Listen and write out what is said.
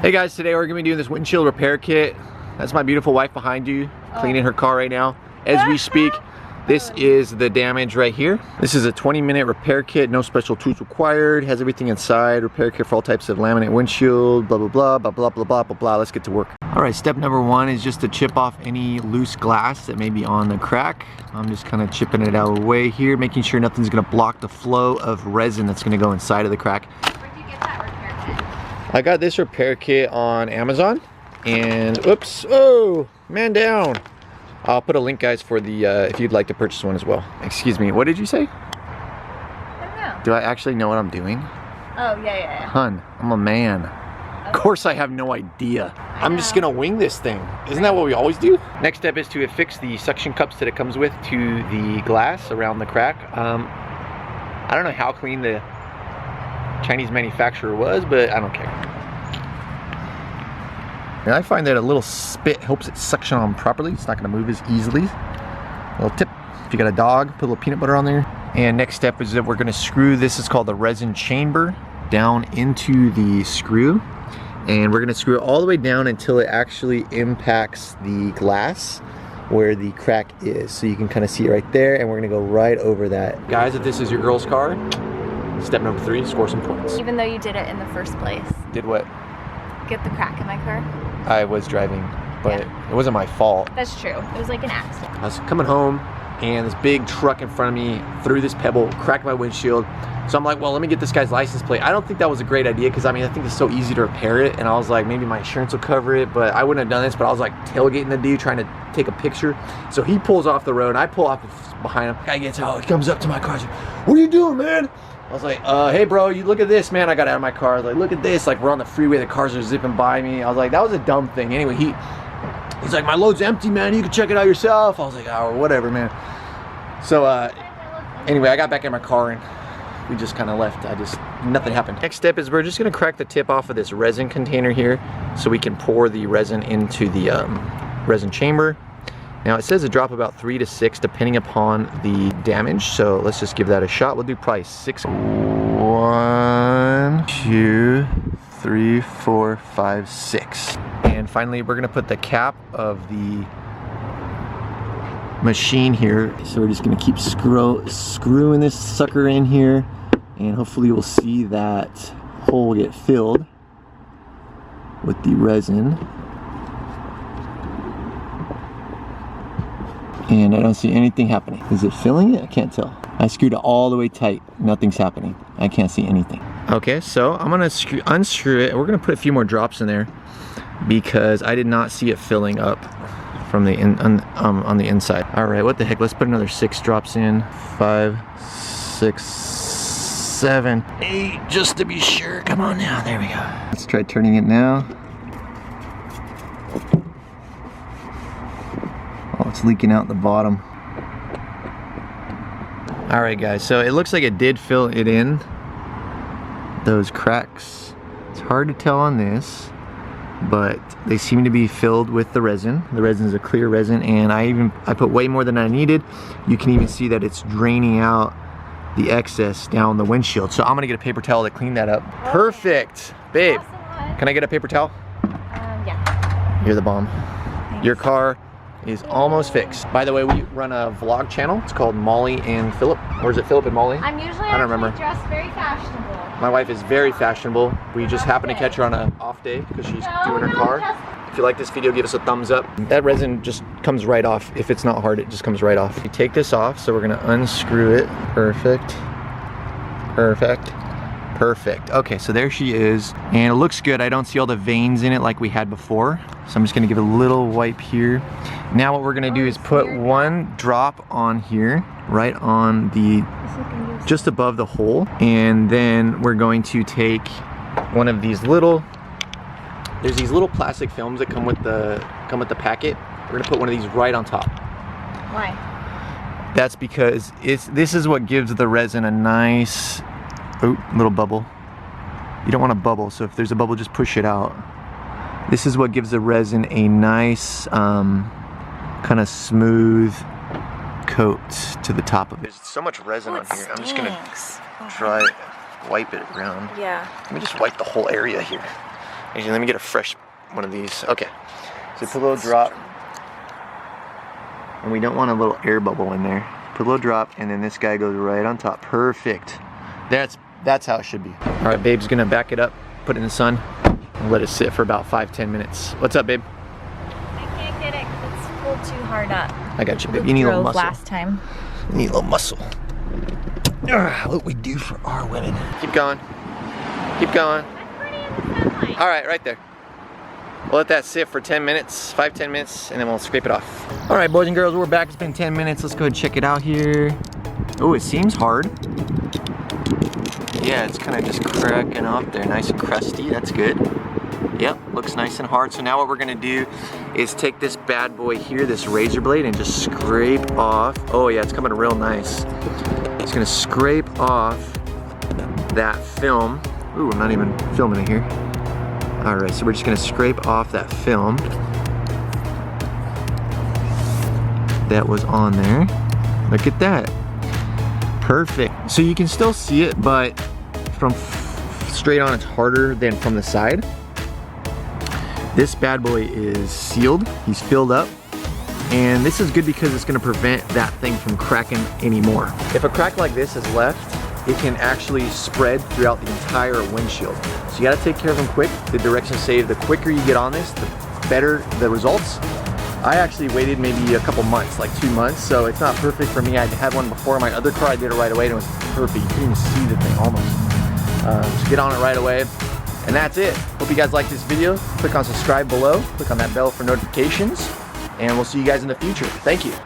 Hey guys, today we're gonna be doing this windshield repair kit. That's my beautiful wife behind you, cleaning her car right now as we speak. This is the damage right here. This is a 20-minute repair kit, no special tools required, has everything inside, repair kit for all types of laminate windshield, blah, blah, blah, blah, blah, blah, blah, blah, blah. Let's get to work. All right, step number one is just to chip off any loose glass that may be on the crack. I'm just kind of chipping it out of the way here, making sure nothing's gonna block the flow of resin that's gonna go inside of the crack. Where'd you get that repair kit? I got this repair kit on Amazon, and oops, oh, man down. I'll put a link, guys, for the if you'd like to purchase one as well. Excuse me, what did you say? I don't know. Do I actually know what I'm doing? Oh, yeah. Hun, I'm a man. Of course I have no idea. I'm just gonna wing this thing. Isn't that what we always do? Next step is to affix the suction cups that it comes with to the glass around the crack. I don't know how clean the Chinese manufacturer was, but I don't care. And I find that a little spit helps it suction on properly. It's not gonna move as easily. A little tip, if you got a dog, put a little peanut butter on there. And next step is that we're gonna screw, this is called the resin chamber, down into the screw. And we're gonna screw it all the way down until it actually impacts the glass where the crack is. So you can kind of see it right there, and we're gonna go right over that. Guys, if this is your girl's car, step number 3, score some points. Even though you did it in the first place. Did what? Get the crack in my car. I was driving, but it wasn't my fault. That's true. It was like an accident. I was coming home, and this big truck in front of me threw this pebble, cracked my windshield. So I'm like, well, let me get this guy's license plate. I don't think that was a great idea, because I mean, I think it's so easy to repair it, and I was like, maybe my insurance will cover it, but I wouldn't have done this. But I was like tailgating the dude, trying to take a picture. So he pulls off the road, I pull off behind him. Guy gets out, he comes up to my car, he's like, what are you doing, man? I was like, hey bro, you look at this, man. I got out of my car. I was like, look at this. Like, we're on the freeway, the cars are zipping by me. I was like, that was a dumb thing. Anyway, he's like, my load's empty, man. You can check it out yourself. I was like, oh, whatever, man. So anyway, I got back in my car and we just kind of left. Nothing happened. Next step is we're just gonna crack the tip off of this resin container here so we can pour the resin into the resin chamber. Now it says to drop about 3 to 6 depending upon the damage, so let's just give that a shot. We'll do probably 6. 1, 2, 3, 4, 5, 6. And finally we're gonna put the cap of the machine here. So we're just gonna keep screwing this sucker in here, and hopefully we'll see that hole get filled with the resin. And I don't see anything happening. Is it filling it? I can't tell. I screwed it all the way tight. Nothing's happening. I can't see anything. Okay, so I'm gonna unscrew it. We're gonna put a few more drops in there because I did not see it filling up from the on the inside. All right, what the heck? Let's put another 6 drops in. 5, 6, 7, 8, just to be sure. Come on now, there we go. Let's try turning it now. Oh, it's leaking out the bottom. All right, guys, so it looks like it did fill it in. Those cracks, it's hard to tell on this, but they seem to be filled with the resin. The resin is a clear resin, and I put way more than I needed. You can even see that it's draining out the excess down the windshield. So I'm gonna get a paper towel to clean that up. Okay. Perfect, babe. Awesome. Can I get a paper towel? Yeah. You're the bomb. Thanks. Your car is almost fixed. By the way, we run a vlog channel. It's called Molly and Philip. Or is it Philip and Molly? I'm usually I don't remember. dressed very fashionable. My wife is very fashionable. We just happen to catch her on an off day because she's doing her car. If you like this video, give us a thumbs up. That resin just comes right off. If it's not hard, it just comes right off. We take this off, so we're gonna unscrew it. Perfect. Perfect. Perfect. Okay, so there she is. And it looks good. I don't see all the veins in it like we had before. So I'm just gonna give it a little wipe here. Now what we're gonna do is put 1 drop on here, right on the, just above the hole. And then we're going to take one of these little, there's these little plastic films that come with the packet. We're gonna put one of these right on top. Why? That's because this is what gives the resin a nice, oh, little bubble. You don't want a bubble, so if there's a bubble, just push it out. This is what gives the resin a nice, kind of smooth coat to the top of it. There's so much resin on here. I'm just gonna try wipe it around. Yeah. Let me just wipe the whole area here. Actually, let me get a fresh one of these. Okay. So put a little drop. And we don't want a little air bubble in there. Put a little drop, and then this guy goes right on top. Perfect. That's how it should be. All right, babe's gonna back it up, put it in the sun, and let it sit for about 5-10 minutes. What's up, babe? I can't get it because it's pulled too hard up. I got you, babe. You need a little muscle. Last time. You need a little muscle. What we do for our women. Keep going. Keep going. I'm pretty in the sunlight. All right, right there. We'll let that sit for 10 minutes, 5-10 minutes, and then we'll scrape it off. All right, boys and girls, we're back. It's been 10 minutes. Let's go ahead and check it out here. Oh, it seems hard. Yeah, it's kind of just cracking off there, nice and crusty. That's good. Yep, looks nice and hard. So now what we're gonna do is take this bad boy here, this razor blade, and just scrape off. Oh yeah, it's coming real nice. It's gonna scrape off that film. Ooh, I'm not even filming it here. All right, so we're just gonna scrape off that film that was on there. Look at that. Perfect. So you can still see it, but from straight on, it's harder than from the side. This bad boy is sealed. He's filled up. And this is good because it's gonna prevent that thing from cracking anymore. If a crack like this is left, it can actually spread throughout the entire windshield. So you gotta take care of them quick. The directions say the quicker you get on this, the better the results. I actually waited maybe a couple months, like 2 months, so it's not perfect for me. I had one before. My other car, I did it right away and it was perfect. You couldn't even see the thing almost. So get on it right away. And that's it. Hope you guys like this video. Click on subscribe below. Click on that bell for notifications. And we'll see you guys in the future. Thank you.